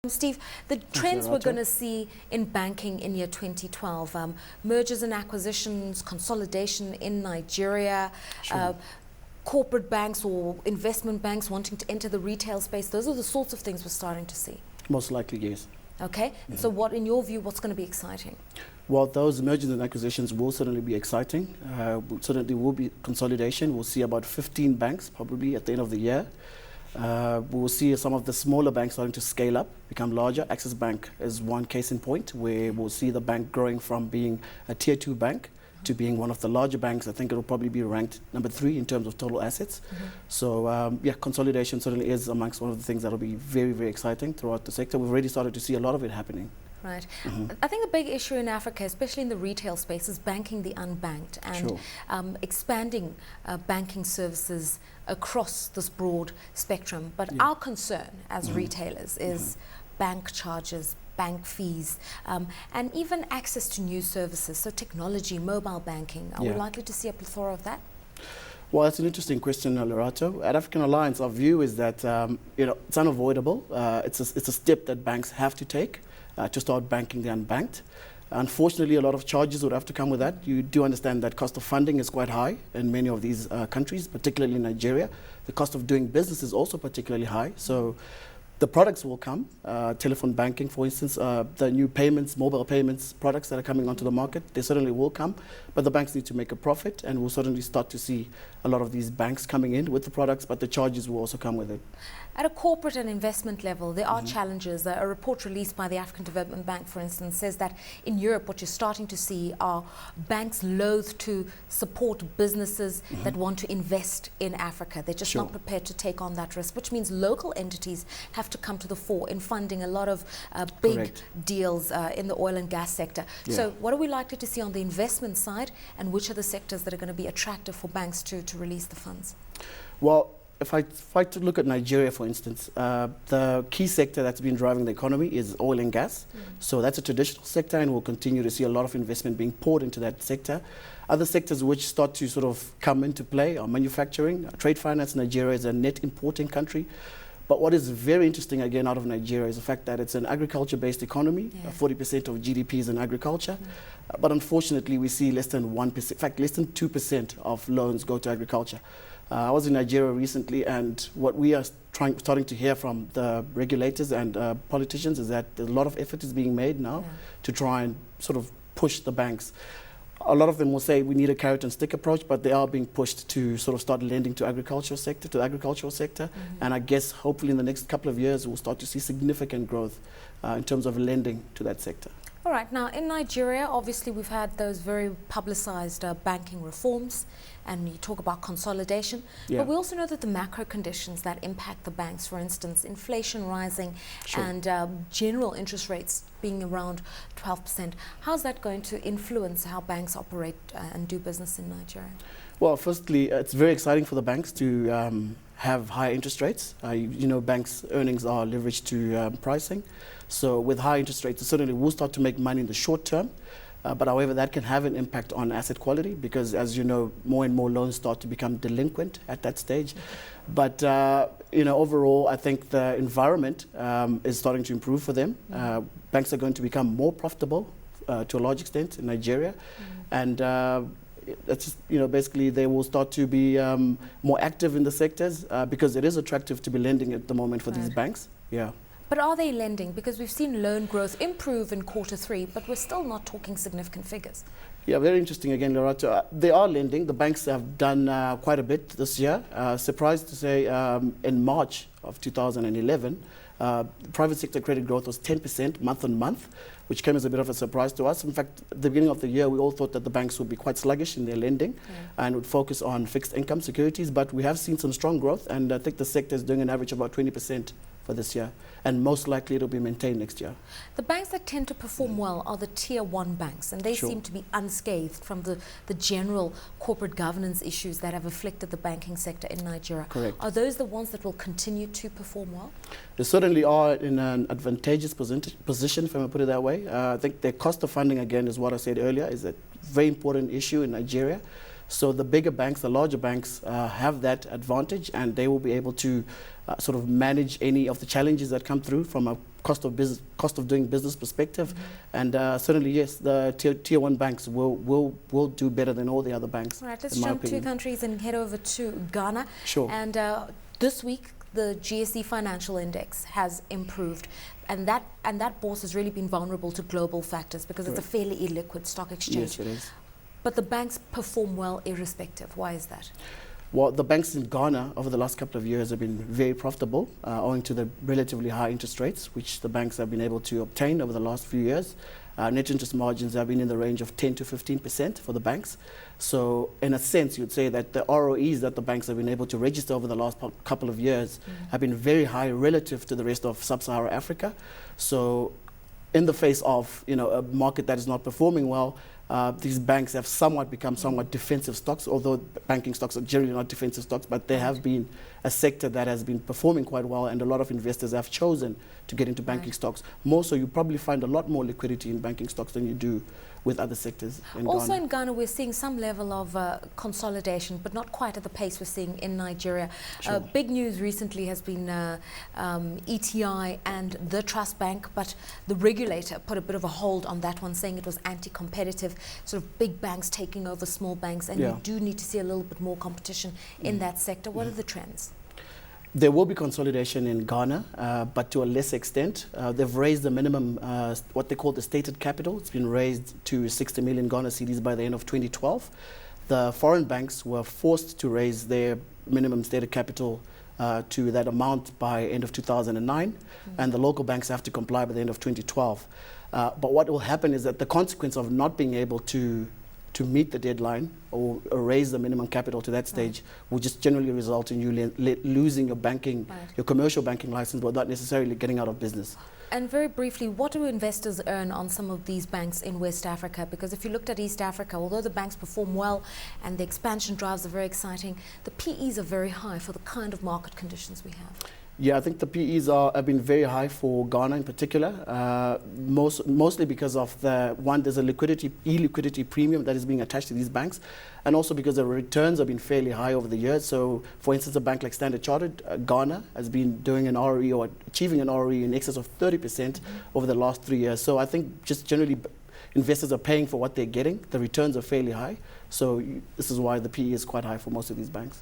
Steve, the trends we're going to see in banking in year 2012, mergers and acquisitions, consolidation in Nigeria, corporate banks or investment banks wanting to enter the retail space, those are the sorts of things we're starting to see. Most likely, yes. Okay, so what, in your view, what's going to be exciting? Well, those mergers and acquisitions will certainly be exciting. Certainly will be consolidation. We'll see about 15 banks probably at the end of the year. We'll see some of the smaller banks starting to scale up, become larger. Access Bank is one case in point where we'll see the bank growing from being a tier 2 bank to being one of the larger banks. I think it'll probably be ranked number 3 in terms of total assets. So yeah, consolidation certainly is amongst one of the things that'll be very, very exciting throughout the sector. We've already started to see a lot of it happening. Right. I think the big issue in Africa, especially in the retail space, is banking the unbanked and expanding banking services across this broad spectrum. But our concern as retailers is bank charges, bank fees, and even access to new services, so technology, mobile banking. Are we likely to see a plethora of that? Well, that's an interesting question, Lerato. At African Alliance, our view is that it's unavoidable. It's a step that banks have to take to start banking the unbanked. Unfortunately, a lot of charges would have to come with that. You do understand that cost of funding is quite high in many of these countries, particularly in Nigeria. The cost of doing business is also particularly high. So the products will come, telephone banking, for instance, the new payments, mobile payments products that are coming onto the market, they certainly will come, but the banks need to make a profit, and we'll certainly start to see a lot of these banks coming in with the products, but the charges will also come with it. At a corporate and investment level, there are challenges. A report released by the African Development Bank, for instance, says that in Europe, what you're starting to see are banks loath to support businesses that want to invest in Africa. They're just not prepared to take on that risk, which means local entities have to come to the fore in funding a lot of big deals in the oil and gas sector. So what are we likely to see on the investment side, and which are the sectors that are going to be attractive for banks to release the funds? Well, if I look at Nigeria, for instance, the key sector that's been driving the economy is oil and gas. So that's a traditional sector, and we'll continue to see a lot of investment being poured into that sector. Other sectors which start to sort of come into play are manufacturing, trade finance. Nigeria is a net importing country. But what is very interesting, again, out of Nigeria is the fact that it's an agriculture-based economy. 40% of GDP is in agriculture. But unfortunately, we see less than 1%, in fact, less than 2% of loans go to agriculture. I was in Nigeria recently, and what we are starting to hear from the regulators and politicians is that a lot of effort is being made now to try and sort of push the banks. A lot of them will say we need a carrot and stick approach, but they are being pushed to sort of start lending to the agricultural sector. And I guess hopefully in the next couple of years we'll start to see significant growth in terms of lending to that sector. All right, now in Nigeria, obviously we've had those very publicized banking reforms, and you talk about consolidation, but we also know that the macro conditions that impact the banks, for instance, inflation rising and general interest rates being around 12%, how's that going to influence how banks operate and do business in Nigeria? Well, firstly, it's very exciting for the banks to have higher interest rates. You know, banks' earnings are leveraged to pricing. So with high interest rates, certainly we'll start to make money in the short term. But however, that can have an impact on asset quality because, as you know, more and more loans start to become delinquent at that stage. But, you know, overall, I think the environment is starting to improve for them. Banks are going to become more profitable to a large extent in Nigeria. And that's just, you know, basically they will start to be more active in the sectors because it is attractive to be lending at the moment for these banks. But are they lending? Because we've seen loan growth improve in Q3, but we're still not talking significant figures. Yeah, very interesting again, Lerato. They are lending. The banks have done quite a bit this year. Surprised to say in March of 2011, private sector credit growth was 10% month on month, which came as a bit of a surprise to us. In fact, at the beginning of the year, we all thought that the banks would be quite sluggish in their lending and would focus on fixed income securities. But we have seen some strong growth, and I think the sector is doing an average of about 20% for this year, and most likely it'll be maintained next year. The banks that tend to perform well are the tier 1 banks, and they seem to be unscathed from the general corporate governance issues that have afflicted the banking sector in Nigeria. Correct. Are those the ones that will continue to perform well? They certainly are in an advantageous position, if I may put it that way. I think their cost of funding, again, is what I said earlier, is a very important issue in Nigeria. So the bigger banks, the larger banks have that advantage, and they will be able to sort of manage any of the challenges that come through from a cost of doing business perspective. And certainly, yes, the tier one banks will do better than all the other banks. All right, let's jump two countries and head over to Ghana. Sure. And this week, the GSE Financial Index has improved, and that bourse has really been vulnerable to global factors because it's a fairly illiquid stock exchange. Yes, it is. But the banks perform well irrespective. Why is that? Well, the banks in Ghana over the last couple of years have been very profitable owing to the relatively high interest rates which the banks have been able to obtain over the last few years. Net interest margins have been in the range of 10 to 15% for the banks. So in a sense, you'd say that the ROEs that the banks have been able to register over the last couple of years have been very high relative to the rest of sub-Saharan Africa. So in the face of a market that is not performing well, these banks have become somewhat defensive stocks, although banking stocks are generally not defensive stocks, but they have been a sector that has been performing quite well, and a lot of investors have chosen to get into banking stocks. More so, you probably find a lot more liquidity in banking stocks than you do with other sectors in also Ghana. In Ghana, we're seeing some level of consolidation, but not quite at the pace we're seeing in Nigeria. Sure. Big news recently has been ETI and the Trust Bank, but the regulator put a bit of a hold on that one, saying it was anti-competitive, sort of big banks taking over small banks, and you do need to see a little bit more competition in that sector. What are the trends? There will be consolidation in Ghana, but to a lesser extent. They've raised the minimum, what they call the stated capital. It's been raised to 60 million Ghana cedis by the end of 2012. The foreign banks were forced to raise their minimum stated capital to that amount by end of 2009, and the local banks have to comply by the end of 2012. But what will happen is that the consequence of not being able to meet the deadline or raise the minimum capital to that stage will just generally result in you losing your banking, your commercial banking license, but not necessarily getting out of business. And very briefly, what do investors earn on some of these banks in West Africa? Because if you looked at East Africa, although the banks perform well and the expansion drives are very exciting, the PEs are very high for the kind of market conditions we have. Yeah, I think the PEs have been very high for Ghana in particular, mostly because of there's a illiquidity premium that is being attached to these banks, and also because the returns have been fairly high over the years. So, for instance, a bank like Standard Chartered, Ghana, has been doing an ROE or achieving an ROE in excess of 30% over the last 3 years. So I think just generally investors are paying for what they're getting. The returns are fairly high. So this is why the PE is quite high for most of these banks.